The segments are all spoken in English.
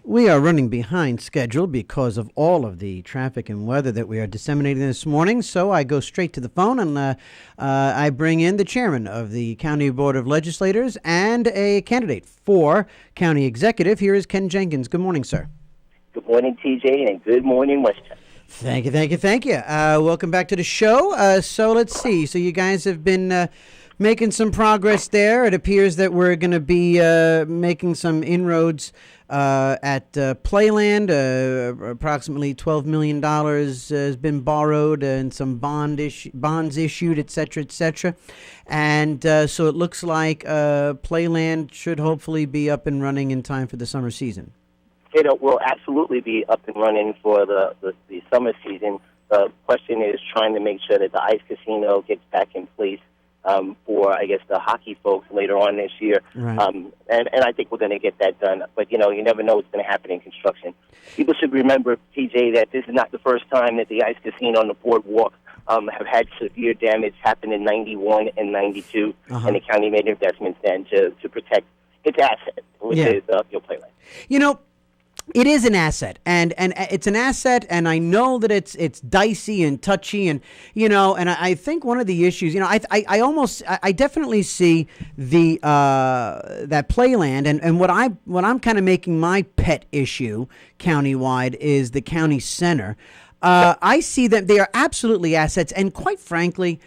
We are running behind schedule because of all of the traffic and weather that we are disseminating this morning. So I go straight to the phone and I bring in the chairman of the County Board of Legislators and a candidate for county executive. Here is Ken Jenkins. Good morning, sir. Good morning, TJ, and good morning, Westchester. Thank you. Welcome back to the show. So let's see. So you guys have been making some progress there. It appears that we're going to be making some inroads at Playland. Approximately $12 million has been borrowed and some bonds issued, et cetera. And so it looks like Playland should hopefully be up and running in time for the summer season. It will absolutely be up and running for the summer season. The question is trying to make sure that the ice casino gets back in place for, I guess, the hockey folks later on this year. Right. And I think we're going to get that done. But, you never know what's going to happen in construction. People should remember, TJ, that this is not the first time that the ice casino on the boardwalk have had severe damage happen in 91 and 92. And the county made investments then to protect its asset, which is Playland. It is an asset, and it's an asset, and I know that it's dicey and touchy, and and I think one of the issues, I definitely see the that Playland, and what I'm kind of making my pet issue countywide is the county center. I see that they are absolutely assets, and quite frankly,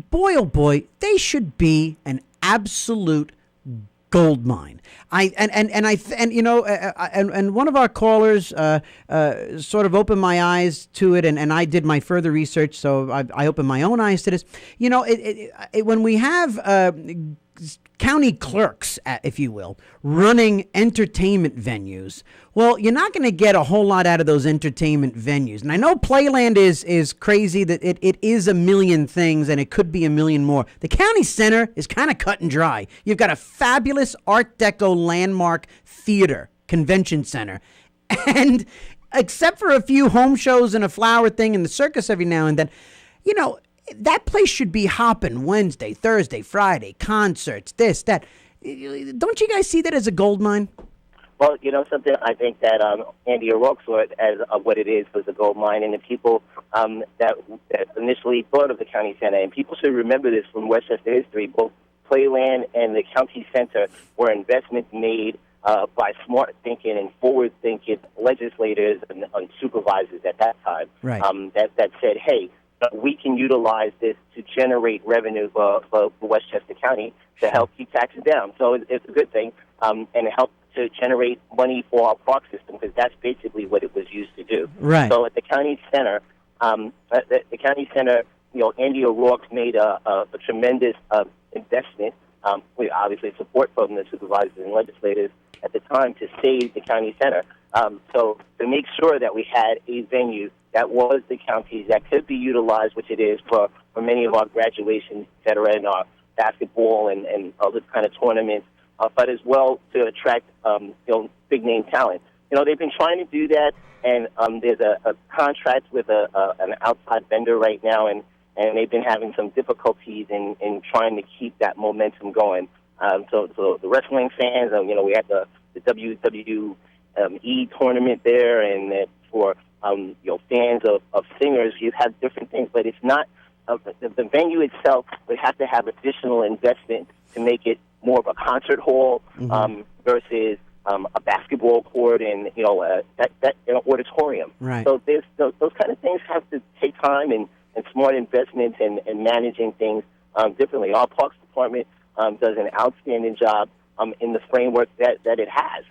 boy oh boy, they should be an absolute gold mine. And one of our callers sort of opened my eyes to it, and I did my further research, so I opened my own eyes to this. When we have county clerks, if you will, running entertainment venues, well, you're not going to get a whole lot out of those entertainment venues. And I know Playland is crazy, that it is a million things, and it could be a million more. The county center is kind of cut and dry. You've got a fabulous Art Deco landmark theater, convention center. And except for a few home shows and a flower thing and the circus every now and then, that place should be hopping Wednesday, Thursday, Friday, concerts, this, that. Don't you guys see that as a gold mine? Well, something, I think that Andy O'Rourke saw it as what it is, was a gold mine, and the people that initially thought of the county center, and people should remember this from Westchester history, both Playland and the county center were investments made by smart thinking and forward-thinking legislators and supervisors at that time. Right. That said, hey, we can utilize this to generate revenue for Westchester County to help keep taxes down. So it's a good thing, and it helps to generate money for our park system, because that's basically what it was used to do. Right. So at the county center, Andy O'Rourke made a tremendous investment, with obviously support from the supervisors and legislators at the time, to save the county center. So to make sure that we had a venue that was the county's, that could be utilized, which it is for many of our graduations, et cetera, and our basketball and other kind of tournaments, but as well to attract big name talent. They've been trying to do that, and there's a contract with an outside vendor right now, and they've been having some difficulties in trying to keep that momentum going. So the wrestling fans, we had the WWE tournament there, and for fans of singers, you have different things, but it's not the venue itself would have to have additional investment to make it more of a concert hall versus a basketball court and an auditorium. Right. So those kind of things have to take time and smart investments and managing things differently. Our Parks Department does an outstanding job in the framework that it has.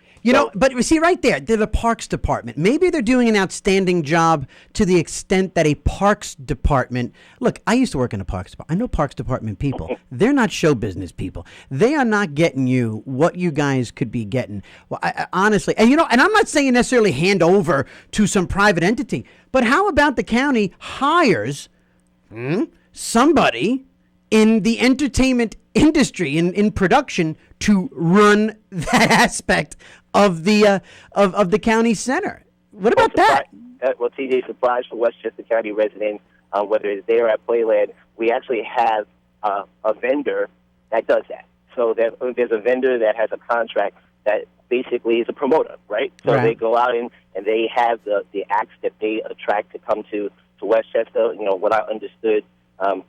But you see right there, they're the Parks Department. Maybe they're doing an outstanding job to the extent that a Parks Department... Look, I used to work in a Parks Department. I know Parks Department people. They're not show business people. They are not getting you what you guys could be getting. Well, honestly, and I'm not saying necessarily hand over to some private entity, but how about the county hires somebody in the entertainment industry, in production, to run that aspect of the county center? What about that? Well, TJ, surprise for Westchester County residents, whether it's there at Playland, we actually have a vendor that does that. So there's a vendor that has a contract that basically is a promoter, right? So Right. they go out and they have the acts that they attract to come to Westchester. You know, what I understood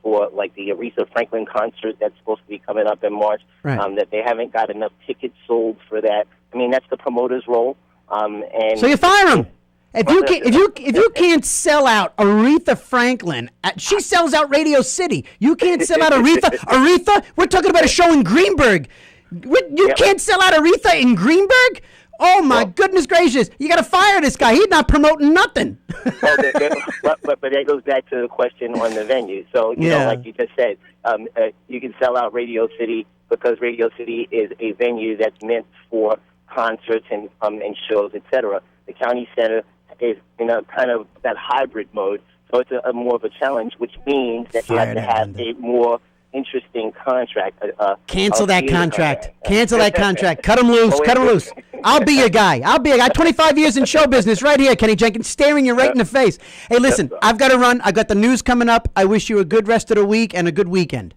for like the Aretha Franklin concert that's supposed to be coming up in March, Right. that they haven't got enough tickets sold for that. I mean, that's the promoter's role. And So you fire him. If you can't sell out Aretha Franklin, she sells out Radio City. You can't sell out Aretha. Aretha, we're talking about a show in Greenberg. You can't sell out Aretha in Greenberg? Oh my goodness gracious! You got to fire this guy. He's not promoting nothing. but that goes back to the question on the venue. So you know, like you just said, you can sell out Radio City because Radio City is a venue that's meant for concerts and shows, etc. The county center is in a kind of that hybrid mode, so it's a more of a challenge, which means that you have to have a more interesting contract. Cancel that contract. Cancel that contract. Cut him loose. Cut him loose. I'll be your guy. 25 years in show business right here, Kenny Jenkins, staring you right in the face. Hey, listen, I've got to run. I've got the news coming up. I wish you a good rest of the week and a good weekend.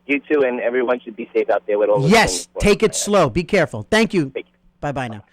You too, and everyone should be safe out there with all the Yes, take it slow. Be careful. Thank you. Bye-bye now.